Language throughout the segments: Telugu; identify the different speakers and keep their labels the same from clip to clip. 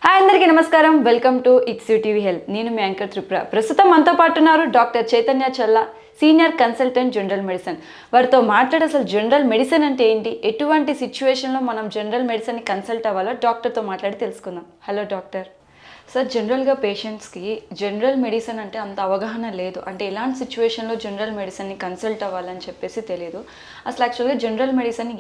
Speaker 1: హాయ్ అందరికీ నమస్కారం. Welcome to it's TV health. నేను మీ యాంకర్ త్రిపుర. ప్రస్తుతం మనతో పాటు ఉన్నారు డాక్టర్ చైతన్య చల్లా, సీనియర్ కన్సల్టెంట్ జనరల్ మెడిసిన్. వారితో మాట్లాడే అసలు జనరల్ మెడిసిన్ అంటే ఏంటి, ఎటువంటి సిచ్యువేషన్లో మనం జనరల్ మెడిసిన్ని కన్సల్ట్ అవ్వాలో డాక్టర్తో మాట్లాడి తెలుసుకుందాం. Hello doctor. సార్, జనరల్గా పేషెంట్స్కి జనరల్ మెడిసిన్ అంటే అంత అవగాహన లేదు. అంటే ఎలాంటి సిచ్యువేషన్లో జనరల్ మెడిసిన్ని కన్సల్ట్ అవ్వాలని చెప్పేసి తెలియదు. అసలు యాక్చువల్గా జనరల్ మెడిసిన్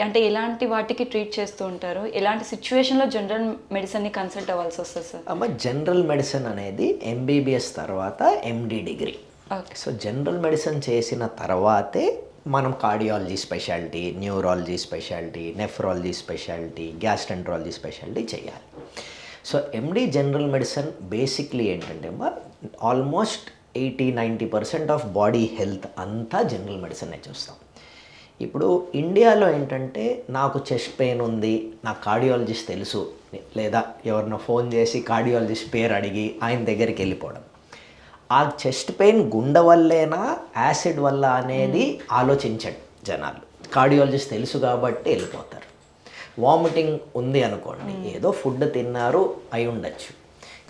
Speaker 1: అంటే ఎలాంటి వాటికి ట్రీట్ చేస్తూ ఉంటారు, ఎలాంటి సిచ్యువేషన్లో జనరల్ మెడిసిన్ని కన్సల్ట్ అవ్వాల్సి వస్తుంది సార్?
Speaker 2: అమ్మ, జనరల్ మెడిసిన్ అనేది ఎంబీబీఎస్ తర్వాత MD degree. So general medicine చేసిన తర్వాతే మనం cardiology specialty, neurology specialty, nephrology specialty, gastroenterology specialty చేయాలి. So MD general medicine basically ఏంటంటే ఆల్మోస్ట్ 80-90% ఆఫ్ బాడీ హెల్త్ అంతా జనరల్ మెడిసిన్నే చూస్తాం. ఇప్పుడు ఇండియాలో ఏంటంటే నాకు చెస్ట్ పెయిన్ ఉంది, నాకు కార్డియాలజిస్ట్ తెలుసు, లేదా ఎవరినో ఫోన్ చేసి కార్డియాలజిస్ట్ పేరు అడిగి ఆయన దగ్గరికి వెళ్ళిపోవడం. ఆ చెస్ట్ పెయిన్ గుండె వల్లేనా యాసిడ్ వల్ల అనేది ఆలోచించండి జనాలు. కార్డియాలజిస్ట్ తెలుసు కాబట్టి వెళ్ళిపోతారు. వామిటింగ్ ఉంది అనుకోండి, ఏదో ఫుడ్ తిన్నారు అయి ఉండొచ్చు,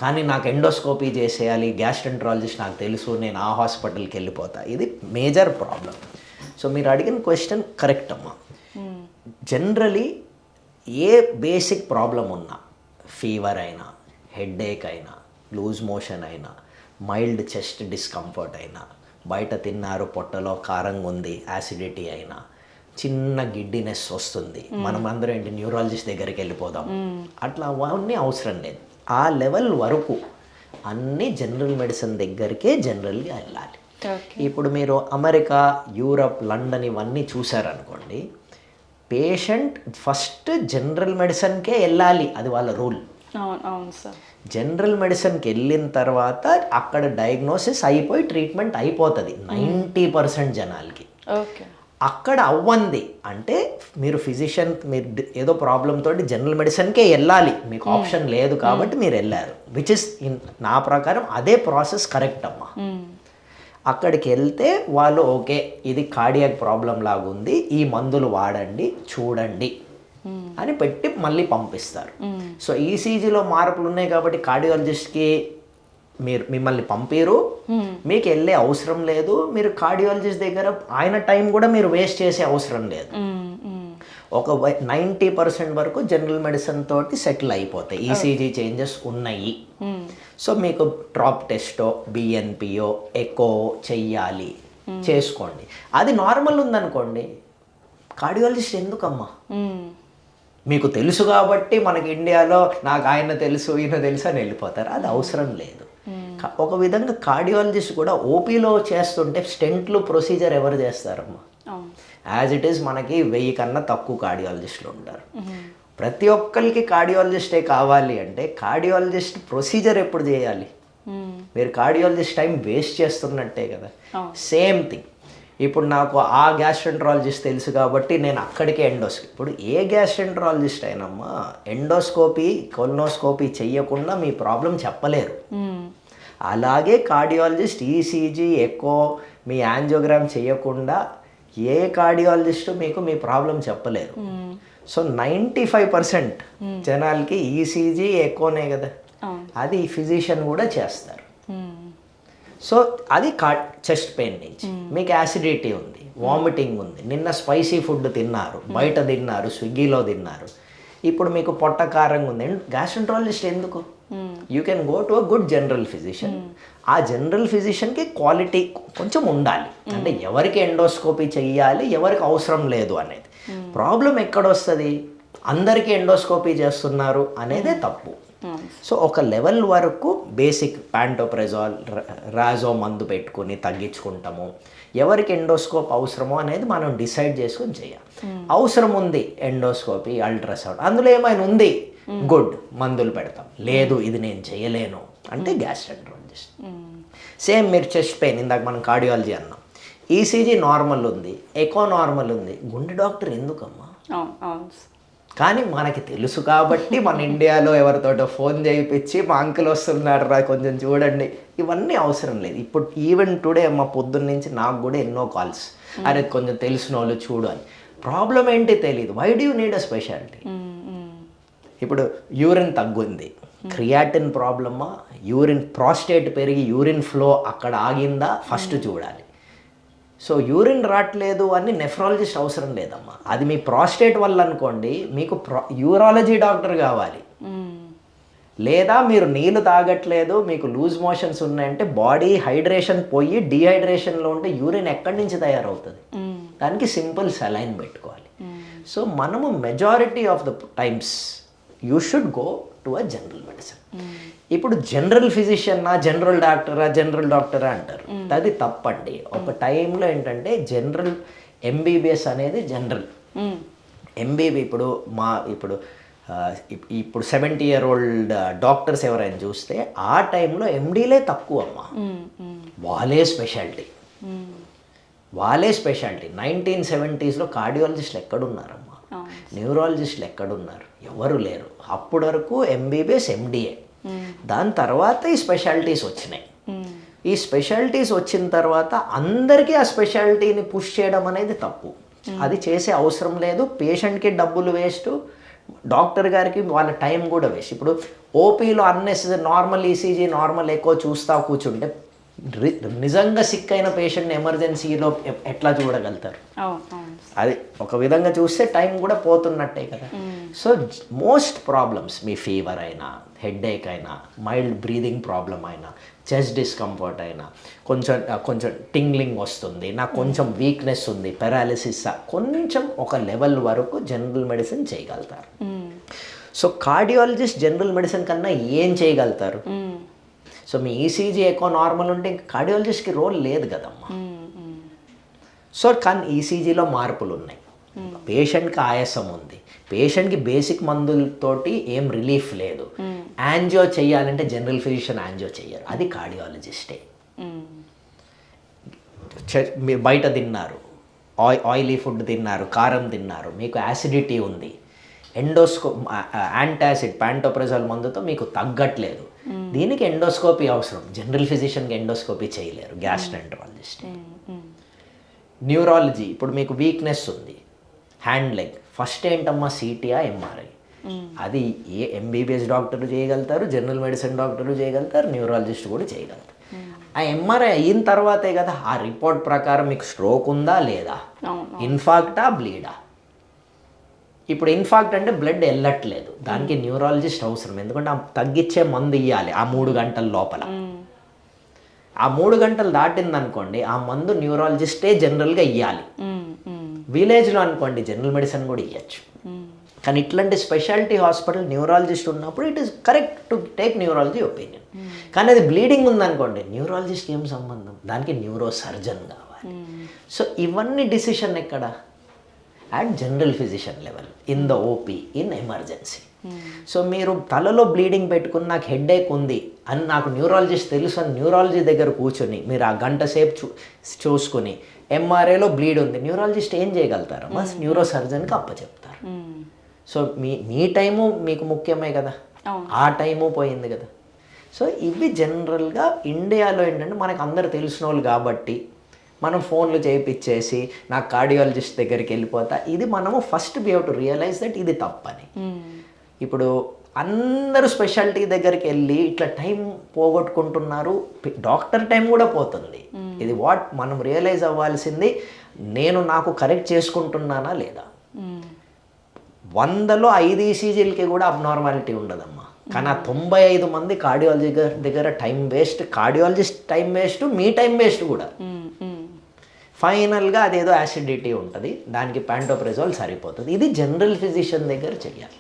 Speaker 2: కానీ నాకు ఎండోస్కోపీ చేసేయాలి, గ్యాస్ట్రెంట్రాలజిస్ట్ నాకు తెలుసు, నేను ఆ హాస్పిటల్కి వెళ్ళిపోతా. ఇది మేజర్ ప్రాబ్లం. సో మీరు అడిగిన క్వశ్చన్ కరెక్ట్ అమ్మా. జనరలీ ఏ బేసిక్ ప్రాబ్లం ఉన్నా, ఫీవర్ అయినా, హెడ్ఏక్ అయినా, లూజ్ మోషన్ అయినా, మైల్డ్ చెస్ట్ డిస్కంఫర్ట్ అయినా, బయట తిన్నారు పొట్టలో కారంగా ఉంది యాసిడిటీ అయినా, చిన్న గిడ్డినెస్ వస్తుంది, మనం అందరం ఏంటి న్యూరాలజిస్ట్ దగ్గరికి వెళ్ళిపోదాం, అట్లా అవన్నీ అవసరం లేదు. ఆ లెవెల్ వరకు అన్నీ జనరల్ మెడిసిన్ దగ్గరికే జనరల్గా వెళ్ళాలి. ఇప్పుడు మీరు అమెరికా, యూరప్, లండన్ ఇవన్నీ చూసారనుకోండి, పేషెంట్ ఫస్ట్ జనరల్ మెడిసిన్కే వెళ్ళాలి, అది వాళ్ళ రూల్.
Speaker 1: అవును సార్.
Speaker 2: జనరల్ మెడిసిన్కి వెళ్ళిన తర్వాత అక్కడ డయాగ్నోసిస్ అయిపోయి ట్రీట్మెంట్ అయిపోతుంది 90% జనాలకి.
Speaker 1: ఓకే.
Speaker 2: అక్కడ అవ్వంది అంటే మీరు ఫిజిషియన్, మీరు ఏదో ప్రాబ్లంతో జనరల్ మెడిసిన్కే వెళ్ళాలి, మీకు ఆప్షన్ లేదు కాబట్టి మీరు వెళ్ళారు, విచ్ ఇస్ నా ప్రకారం అదే ప్రాసెస్ కరెక్ట్ అమ్మా. అక్కడికి వెళ్తే వాళ్ళు ఓకే ఇది కార్డియాక్ ప్రాబ్లం లాగా ఉంది, ఈ మందులు వాడండి చూడండి అని పెట్టి మళ్ళీ పంపిస్తారు. సో ఈసీజీలో మార్పులు ఉన్నాయి కాబట్టి కార్డియాలజిస్ట్కి మిమ్మల్ని పంపిరు, మీకు వెళ్ళే అవసరం లేదు, మీరు కార్డియాలజిస్ట్ దగ్గర ఆయన టైం కూడా మీరు వేస్ట్ చేసే అవసరం లేదు. ఒక 90% వరకు జనరల్ మెడిసిన్ తోటి సెటిల్ అయిపోతాయి. ఈసీజీ చేంజెస్ ఉన్నాయి, సో మీకు డ్రాప్ టెస్టో, బిఎన్పియో, ఎకో చెయ్యాలి, చేసుకోండి. అది నార్మల్ ఉందనుకోండి, కార్డియాలజిస్ట్ ఎందుకమ్మా? మీకు తెలుసు కాబట్టి మనకి ఇండియాలో నాకు ఆయన తెలుసు ఈయన తెలుసు అని వెళ్ళిపోతారు, అది అవసరం లేదు. ఒక విధంగా కార్డియాలజిస్ట్ కూడా ఓపీలో చేస్తుంటే స్టెంట్లు ప్రొసీజర్ ఎవరు చేస్తారమ్మా? యాజ్ ఇట్ ఈస్ మనకి 1000 కన్నా తక్కువ కార్డియాలజిస్టులు ఉంటారు. ప్రతి ఒక్కరికి కార్డియాలజిస్టే కావాలి అంటే కార్డియాలజిస్ట్ ప్రొసీజర్ ఎప్పుడు చేయాలి? మీరు కార్డియాలజిస్ట్ టైం వేస్ట్ చేస్తున్నట్టే కదా. సేమ్ థింగ్, ఇప్పుడు నాకు ఆ గ్యాస్ట్రెంట్రాలజిస్ట్ తెలుసు కాబట్టి నేను అక్కడికే ఎండోస్కోపీ. ఇప్పుడు ఏ గ్యాస్ట్రెంట్రాలజిస్ట్ అయినమ్మా ఎండోస్కోపీ, కొలనోస్కోపీ చెయ్యకుండా మీ ప్రాబ్లం చెప్పలేరు. అలాగే కార్డియాలజిస్ట్ ఈసీజీ, ఎకో, మీ యాంజియోగ్రామ్ చేయకుండా ఏ కార్డియాలజిస్టు మీకు మీ ప్రాబ్లం చెప్పలేరు. సో 95% జనాలకి ఈసీజీ, ఎకోనే కదా, అది ఫిజిషియన్ కూడా చేస్తారు. సో అది చెస్ట్ పెయిన్ నుంచి మీకు యాసిడిటీ ఉంది, వామిటింగ్ ఉంది, నిన్న స్పైసీ ఫుడ్ తిన్నారు, బయట తిన్నారు, స్విగ్గీలో తిన్నారు, ఇప్పుడు మీకు పొట్ట కారంగా ఉంది, గ్యాస్ట్రెంట్రాలజిస్ట్ ఎందుకు? You can go to a good general physician. ఆ జనరల్ ఫిజిషియన్కి క్వాలిటీ కొంచెం ఉండాలి, అంటే ఎవరికి ఎండోస్కోపీ చెయ్యాలి, ఎవరికి అవసరం లేదు అనేది. ప్రాబ్లం ఎక్కడొస్తుంది? అందరికీ ఎండోస్కోపీ చేస్తున్నారు అనేదే తప్పు. సో ఒక లెవెల్ వరకు బేసిక్ ప్యాంటోప్రెజాల్, రాజో మందు పెట్టుకుని తగ్గించుకుంటాము. ఎవరికి ఎండోస్కోప్ అవసరమో అనేది మనం డిసైడ్ చేసుకొని చేయాలి. అవసరం ఉంది ఎండోస్కోపీ, అల్ట్రాసౌండ్, అందులో ఏమైనా ఉంది గుడ్, మందులు పెడతాం. లేదు ఇది నేను చేయలేను అంటే గ్యాస్ట్రెంట్రాలజిస్ట్. సేమ్ మీరు చెస్ట్ పెయిన్, ఇందాక మనం కార్డియాలజీ అన్నాం, ఈసీజీ నార్మల్ ఉంది, ఎకో నార్మల్ ఉంది, గుండె డాక్టర్ ఎందుకమ్మా? కానీ మనకి తెలుసు కాబట్టి మన ఇండియాలో ఎవరితోటో ఫోన్ చేయించి మా అంకుల్ వస్తున్నారు రా కొంచెం చూడండి, ఇవన్నీ అవసరం లేదు. ఇప్పుడు ఈవెన్ టుడే మా పొద్దున్న నుంచి నాకు కూడా ఎన్నో కాల్స్, అరే కొంచెం తెలిసిన వాళ్ళు చూడు అని. ప్రాబ్లం ఏంటి తెలియదు. Why do you need a speciality? ఇప్పుడు యూరిన్ తగ్గుంది, క్రియాటిన్ ప్రాబ్లమా, యూరిన్ ప్రాస్టేట్ పెరిగి యూరిన్ ఫ్లో అక్కడ ఆగిందా ఫస్ట్ చూడాలి. సో యూరిన్ రావట్లేదు అని నెఫ్రాలజిస్ట్ అవసరం లేదమ్మా. అది మీ ప్రాస్టేట్ వల్ల అనుకోండి, మీకు యూరాలజీ డాక్టర్ కావాలి. లేదా మీరు నీళ్ళు తాగట్లేదు, మీకు లూజ్ మోషన్స్ ఉన్నాయంటే బాడీ హైడ్రేషన్ పోయి డీహైడ్రేషన్లో ఉంటే యూరిన్ ఎక్కడి నుంచి తయారవుతుంది? దానికి సింపుల్ సెలైన్ పెట్టుకోవాలి. సో మనము majority of the times you should go to a general medicine. ఇప్పుడు జనరల్ ఫిజిషియన్నా, జనరల్ డాక్టరా అంటారు. అది తప్పండి. ఒక టైంలో ఏంటంటే జనరల్ ఎంబీబీఎస్ అనేది జనరల్ ఇప్పుడు 70-year-old డాక్టర్స్ ఎవరైనా చూస్తే ఆ టైంలో ఎండీలే తక్కువ అమ్మా. వాళ్ళే స్పెషాలిటీ 1970s కార్డియాలజిస్టులు ఎక్కడున్నారమ్మా? న్యూరాలజిస్టులు ఎక్కడున్నారు? ఎవరు లేరు. అప్పటి వరకు ఎంబీబీఎస్ ఎండిఏ. దాని తర్వాత ఈ స్పెషాలిటీస్ వచ్చినాయి. ఈ స్పెషాలిటీస్ వచ్చిన తర్వాత అందరికీ ఆ స్పెషాలిటీని పుష్ చేయడం అనేది తప్పు. అది చేసే అవసరం లేదు. పేషెంట్కి డబ్బులు వేస్ట్, డాక్టర్ గారికి వాళ్ళ టైం కూడా వేస్ట్. ఇప్పుడు ఓపీలో అన్నెసెసరీ నార్మల్ ఈసీజీ, నార్మల్ ఎక్కువ చూస్తా కూర్చుంటే నిజంగా సిక్ అయిన పేషెంట్ని ఎమర్జెన్సీలో ఎట్లా చూడగలుగుతారు? అది ఒక విధంగా చూస్తే టైం కూడా పోతున్నట్టే కదా. సో మోస్ట్ ప్రాబ్లమ్స్, మీ ఫీవర్ అయినా, హెడ్ఏక్ అయినా, మైల్డ్ బ్రీదింగ్ ప్రాబ్లం అయినా, చెస్ట్ డిస్కంఫర్ట్ అయినా, కొంచెం టింగ్లింగ్ వస్తుంది, నాకు కొంచెం వీక్నెస్ ఉంది, పెరాలిసిస్, కొంచెం ఒక లెవెల్ వరకు జనరల్ మెడిసిన్ చేయగలుగుతారు. సో కార్డియాలజిస్ట్ జనరల్ మెడిసిన్ కన్నా ఏం చేయగలుగుతారు? సో మీ ఈసీజీ ఎక్కువ నార్మల్ ఉంటే ఇంకా కార్డియాలజిస్ట్కి రోల్ లేదు కదమ్మా. సో కానీ ఈసీజీలో మార్పులు ఉన్నాయి, పేషెంట్కి ఆయాసం ఉంది, పేషెంట్కి బేసిక్ మందులతోటి ఏం రిలీఫ్ లేదు. యాంజియో చేయాలంటే జనరల్ ఫిజిషియన్ యాంజియో చేయరు, అది కార్డియాలజిస్టే. మీరు బయట తిన్నారు, ఆయిలీ ఫుడ్ తిన్నారు, కారం తిన్నారు, మీకు యాసిడిటీ ఉంది, యాంటాసిడ్ ప్యాంటోప్రజోల్ మందుతో మీకు తగ్గట్లేదు, దీనికి ఎండోస్కోపీ అవసరం. జనరల్ ఫిజిషియన్కి ఎండోస్కోపీ చేయలేరు, గ్యాస్ట్రోఎంటరాలజిస్ట్. న్యూరాలజీ, ఇప్పుడు మీకు వీక్నెస్ ఉంది, హ్యాండ్ లెగ్, ఫస్ట్ ఏంటమ్మా సిటీఆ ఎంఆర్ఐ? అది ఏ ఎంబీబీఎస్ డాక్టర్లు చేయగలుగుతారు, జనరల్ మెడిసిన్ డాక్టర్లు చేయగలుగుతారు, న్యూరాలజిస్ట్ కూడా చేయగలుగుతారు. ఆ ఎంఆర్ఐ అయిన తర్వాతే కదా ఆ రిపోర్ట్ ప్రకారం మీకు స్ట్రోక్ ఉందా లేదా, ఇన్ఫాక్టా, బ్లీడా. ఇప్పుడు ఇన్ఫాక్ట్ అంటే బ్లడ్ వెళ్ళట్లేదు, దానికి న్యూరాలజిస్ట్ అవసరం. ఎందుకంటే ఆ తగ్గించే మందు ఇవ్వాలి ఆ 3 గంటల లోపల. ఆ 3 గంటలు దాటిందనుకోండి, ఆ మందు న్యూరాలజిస్టే జనరల్గా ఇవ్వాలి. విలేజ్లో అనుకోండి జనరల్ మెడిసిన్ కూడా ఇవ్వచ్చు. కానీ ఇట్లాంటి స్పెషాలిటీ హాస్పిటల్ న్యూరాలజిస్ట్ ఉన్నప్పుడు it is correct to take neurology opinion. కానీ అది బ్లీడింగ్ ఉందనుకోండి, న్యూరాలజిస్ట్ ఏం సంబంధం, దానికి న్యూరో సర్జన్ కావాలి. సో ఇవన్నీ డిసిషన్ ఎక్కడ? At general physician level, in the OP, in emergency. So మీరు తలలో బ్లీడింగ్ పెట్టుకుని నాకు హెడ్ఏక్ ఉంది అని నాకు న్యూరాలజిస్ట్ తెలుసు అని న్యూరాలజీ దగ్గర కూర్చొని మీరు ఆ గంట సేపు చూసుకుని ఎంఆర్ఐలో బ్లీడ్ ఉంది, న్యూరాలజిస్ట్ ఏం చేయగలుగుతారు? బస్ న్యూరో సర్జన్కి అప్పచెప్తారు. సో మీ టైము మీకు ముఖ్యమే కదా, ఆ టైము పోయింది కదా. సో ఇవి జనరల్గా ఇండియాలో ఏంటంటే మనకు అందరు తెలిసిన వాళ్ళు కాబట్టి మనం ఫోన్లు చేయించేసి నాకు కార్డియాలజిస్ట్ దగ్గరికి వెళ్ళిపోతా. ఇది మనము first we have to realise that ఇది తప్పని. ఇప్పుడు అందరూ స్పెషాలిటీ దగ్గరికి వెళ్ళి ఇట్లా టైం పోగొట్టుకుంటున్నారు, డాక్టర్ టైం కూడా పోతుంది. ఇది మనం రియలైజ్ అవ్వాల్సింది, నాకు కరెక్ట్ చేసుకుంటున్నానా లేదా. 100లో 5 ఈసీజీలకి కూడా అబ్నార్మాలిటీ ఉండదమ్మా. కానీ ఆ 95 మంది కార్డియాలజీ దగ్గర time waste, cardiologist time waste, మీ టైం వేస్ట్ కూడా. ఫైనల్గా అదేదో యాసిడిటీ ఉంటుంది, దానికి ప్యాంటోప్రెజోల్ సరిపోతుంది. ఇది జనరల్ ఫిజిషియన్ దగ్గర చెయ్యాలి.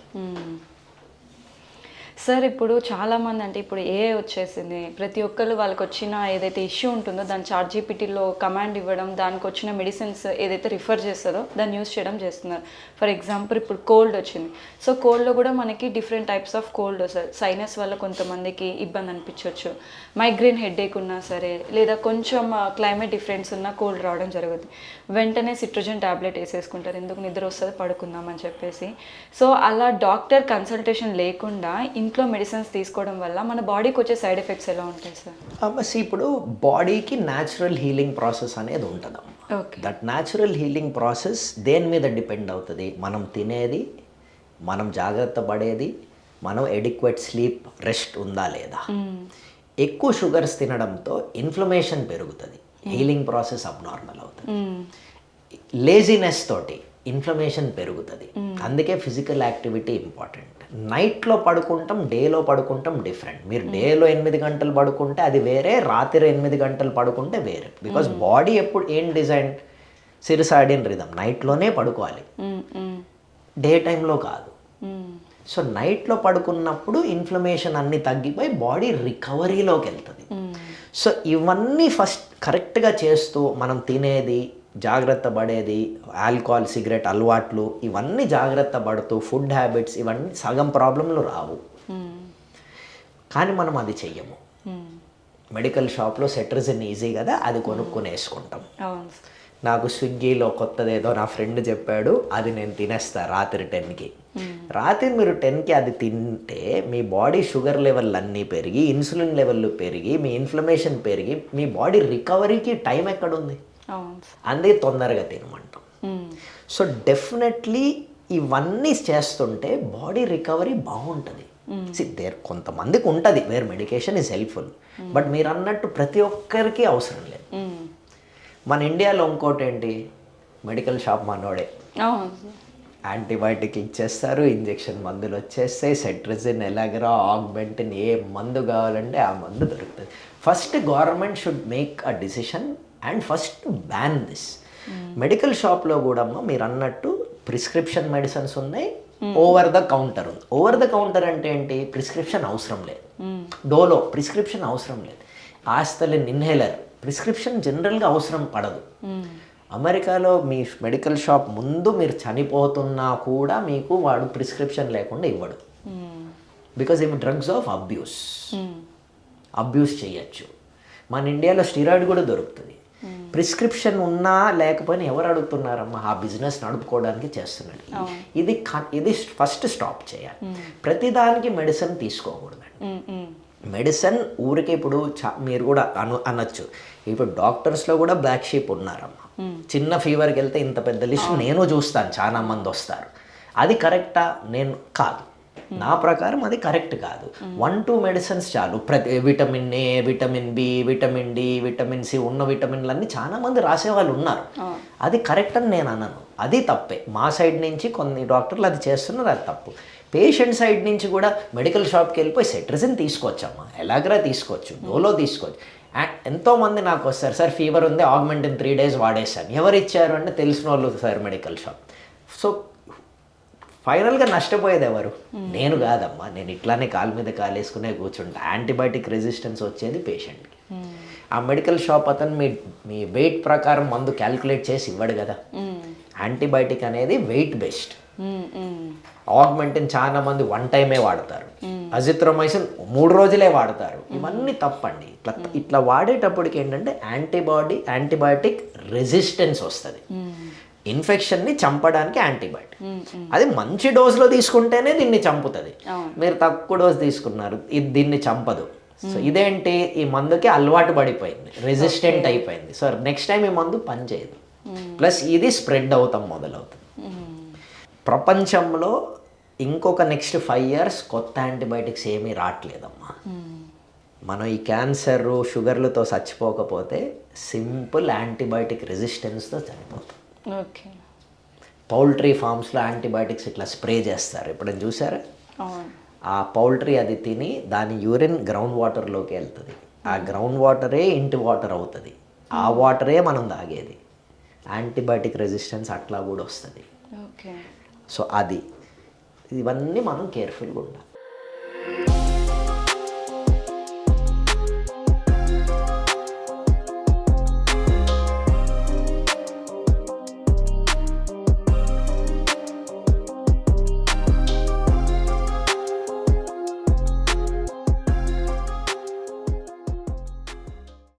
Speaker 1: సార్ ఇప్పుడు చాలామంది అంటే ఇప్పుడు ఏ వచ్చేసింది, ప్రతి ఒక్కరు వాళ్ళకి వచ్చిన ఏదైతే ఇష్యూ ఉంటుందో దాన్ని చాట్‌జీపీటీలో కమాండ్ ఇవ్వడం, దానికి వచ్చిన మెడిసిన్స్ ఏదైతే రిఫర్ చేస్తుందో దాన్ని యూస్ చేయడం చేస్తున్నారు. ఫర్ ఎగ్జాంపుల్ ఇప్పుడు కోల్డ్ వచ్చింది, సో కోల్డ్లో కూడా మనకి డిఫరెంట్ టైప్స్ ఆఫ్ కోల్డ్ వస్తుంది. సైనస్ వల్ల కొంతమందికి ఇబ్బంది అనిపించవచ్చు, మైగ్రేన్ హెడ్ఏక్ ఉన్నా సరే, లేదా కొంచెం క్లైమేట్ డిఫరెన్స్ ఉన్నా కోల్డ్ రావడం జరుగుతుంది. వెంటనే సిట్రోజన్ ట్యాబ్లెట్ వేసేసుకుంటారు, ఎందుకు నిద్ర వస్తుంది పడుకుందామని చెప్పేసి. సో అలా డాక్టర్ కన్సల్టేషన్ లేకుండా ఇంట్లో మెడిసిన్స్ తీసుకోవడం వల్ల మన బాడీకి వచ్చే సైడ్ ఎఫెక్ట్స్ ఎలా ఉంటాయి సార్?
Speaker 2: ఇప్పుడు బాడీకి న్యాచురల్ హీలింగ్ ప్రాసెస్ అనేది ఉంటుందమ్మా. దట్ న్యాచురల్ హీలింగ్ ప్రాసెస్ దేని మీద డిపెండ్ అవుతుంది? మనం తినేది, మనం జాగ్రత్త పడేది, మనం ఎడిక్వేట్ స్లీప్ రెస్ట్ ఉందా లేదా. ఎక్కువ షుగర్స్ తినడంతో ఇన్ఫ్లమేషన్ పెరుగుతుంది, హీలింగ్ ప్రాసెస్ అబ్నార్మల్ అవుతుంది. లేజినెస్ తోటి ఇన్ఫ్లమేషన్ పెరుగుతుంది. అందుకే ఫిజికల్ యాక్టివిటీ ఇంపార్టెంట్. నైట్లో పడుకుంటాం, డేలో పడుకుంటాం డిఫరెంట్. మీరు డేలో 8 గంటలు పడుకుంటే అది వేరే, రాత్రి 8 గంటలు పడుకుంటే వేరే. బికాస్ బాడీ ఎప్పుడు ఏం డిజైన్, సిరిసాడిన్ రిథం నైట్లోనే పడుకోవాలి, డే టైంలో కాదు. సో నైట్లో పడుకున్నప్పుడు ఇన్ఫ్లమేషన్ అన్నీ తగ్గిపోయి బాడీ రికవరీలోకి వెళ్తుంది. సో ఇవన్నీ ఫస్ట్ కరెక్ట్గా చేస్తూ మనం తినేది జాగ్రత్త పడేది, ఆల్కహాల్ సిగరెట్ అలవాట్లు ఇవన్నీ జాగ్రత్త పడుతూ ఫుడ్ హ్యాబిట్స్ ఇవన్నీ సగం ప్రాబ్లంలు రావు. కానీ మనం అది చెయ్యము. మెడికల్ షాప్లో సెట్రిజిన్ ఈజీ కదా, అది కొనుక్కొని వేసుకుంటాం. నాకు స్విగ్గీలో కొత్తదేదో నా ఫ్రెండ్ చెప్పాడు, అది నేను తినేస్తా రాత్రి 10కి. రాత్రి మీరు 10కి అది తింటే మీ బాడీ షుగర్ లెవెల్ అన్నీ పెరిగి, ఇన్సులిన్ లెవెల్ పెరిగి, మీ ఇన్ఫ్లమేషన్ పెరిగి, మీ బాడీ రికవరీకి టైం ఎక్కడుంది? అందుకే తొందరగా తినమంటాం. సో డెఫినెట్లీ ఇవన్నీ చేస్తుంటే బాడీ రికవరీ బాగుంటుంది. కొంతమందికి ఉంటుంది where medication is helpful, but మీరు అన్నట్టు ప్రతి ఒక్కరికి అవసరం లేదు. మన ఇండియాలో ఇంకోటి ఏంటి, మెడికల్ షాప్ మనోడే, యాంటీబయాటిక్ ఇచ్చేస్తారు, ఇంజెక్షన్ మందులు వచ్చేస్తాయి, సెట్రిజిన్, ఎలాగరా, ఆగ్మెంటిన్, ఏ మందు కావాలంటే ఆ మందు దొరుకుతుంది. First government should make a decision and first ban this. Medical షాప్లో కూడా మీరు అన్నట్టు ప్రిస్క్రిప్షన్ మెడిసిన్స్ ఉన్నాయి, ఓవర్ ద కౌంటర్ ఉంది. ఓవర్ ద కౌంటర్ అంటే ఏంటి, ప్రిస్క్రిప్షన్ అవసరం లేదు. డోలో ప్రిస్క్రిప్షన్ అవసరం లేదు. ఆస్తలిన్ ఇన్హేలర్ ప్రిస్క్రిప్షన్ జనరల్గా అవసరం పడదు. అమెరికాలో మీ మెడికల్ షాప్ ముందు మీరు చనిపోతున్నా కూడా మీకు వాడు ప్రిస్క్రిప్షన్ లేకుండా ఇవ్వడు. బికాజ్ ఇవి డ్రగ్స్ ఆఫ్ అబ్యూస్ చేయొచ్చు. మన ఇండియాలో స్టీరాయిడ్ కూడా దొరుకుతుంది. ప్రిస్క్రిప్షన్ ఉన్నా లేకపోయినా ఎవరు అడుగుతున్నారమ్మా, ఆ బిజినెస్ నడుపుకోవడానికి చేస్తున్నాడు. ఇది ఫస్ట్ స్టాప్ చేయాలి. ప్రతిదానికి మెడిసిన్ తీసుకోకూడదండి. మెడిసిన్ ఊరికి ఇప్పుడు మీరు కూడా అనొచ్చు, ఇప్పుడు డాక్టర్స్లో కూడా బ్లాక్ షీప్ ఉన్నారమ్మా. చిన్న ఫీవర్కి వెళ్తే ఇంత పెద్ద లిస్ట్ నేను చూస్తాను, చాలా మంది వస్తారు. అది కరెక్టా? నేను కాదు, నా ప్రకారం అది కరెక్ట్ కాదు. 1-2 మెడిసిన్స్ చాలు. Vitamin A, vitamin B, vitamin D, vitamin C ఉన్న విటమిన్లన్నీ చాలా మంది రాసేవాళ్ళు ఉన్నారు. అది కరెక్ట్ అని నేను అనను, అది తప్పే. మా సైడ్ నుంచి కొన్ని డాక్టర్లు అది చేస్తున్నారు, అది తప్పు. పేషెంట్ సైడ్ నుంచి కూడా మెడికల్ షాప్కి వెళ్ళిపోయి సెట్రిజిన్ తీసుకోవచ్చమ్మా, ఎలాగరా తీసుకోవచ్చు, డోలో తీసుకోవచ్చు. ఎంతోమంది నాకు వస్తారు, సార్ ఫీవర్ ఉంది, ఆగ్మెంటిన్ 3 days వాడేశాను. ఎవరు ఇచ్చారు అంటే తెలిసిన వాళ్ళు సార్ మెడికల్ షాప్. సో ఫైనల్గా నష్టపోయేది ఎవరు? నేను కాదమ్మా, నేను ఇట్లానే కాలు మీద కాలేసుకునే కూర్చుంటా. యాంటీబయాటిక్ రెసిస్టెన్స్ వచ్చేది పేషెంట్కి. ఆ మెడికల్ షాప్ అతను మీ వెయిట్ ప్రకారం మందు క్యాల్కులేట్ చేసి ఇవ్వడు కదా. యాంటీబయాటిక్ అనేది వెయిట్ బేస్డ్. ఆగ్మెంటిన్ చాలా మంది 1 time వాడతారు, అజిత్రోమైసిన్ 3 రోజులే వాడతారు. ఇవన్నీ తప్పండి. ఇట్లా వాడేటప్పటికి ఏంటంటే యాంటీబయాటిక్ రెసిస్టెన్స్ వస్తుంది. ఇన్ఫెక్షన్ని చంపడానికి యాంటీబయాటిక్, అది మంచి డోస్లో తీసుకుంటేనే దీన్ని చంపుతుంది. మీరు తక్కువ డోస్ తీసుకున్నారు, ఇది దీన్ని చంపదు. సో ఇదేంటి, ఈ మందుకి అలవాటు పడిపోయింది, రెసిస్టెంట్ అయిపోయింది. సో నెక్స్ట్ టైం ఈ మందు పనిచేయదు. ప్లస్ ఇది స్ప్రెడ్ మొదలవుతుంది. ప్రపంచంలో ఇంకొక నెక్స్ట్ 5 years కొత్త యాంటీబయాటిక్స్ ఏమీ రావట్లేదమ్మా. మనం ఈ క్యాన్సర్, షుగర్లతో చచ్చిపోకపోతే సింపుల్ యాంటీబయాటిక్ రెసిస్టెన్స్తో చనిపోతాం.
Speaker 1: ఓకే.
Speaker 2: పౌల్ట్రీ ఫార్మ్స్లో యాంటీబయాటిక్స్ ఇట్లా స్ప్రే చేస్తారు, ఎప్పుడైనా చూసారా? ఆ పౌల్ట్రీ అది తిని దాని యూరిన్ గ్రౌండ్ వాటర్లోకి వెళ్తుంది. ఆ గ్రౌండ్ వాటరే ఇంటి వాటర్ అవుతుంది. ఆ వాటరే మనం తాగేది. యాంటీబయాటిక్ రెసిస్టెన్స్ అట్లా కూడా వస్తుంది.
Speaker 1: ఓకే.
Speaker 2: సో ఇవన్నీ మనం కేర్ఫుల్గా ఉండాలి.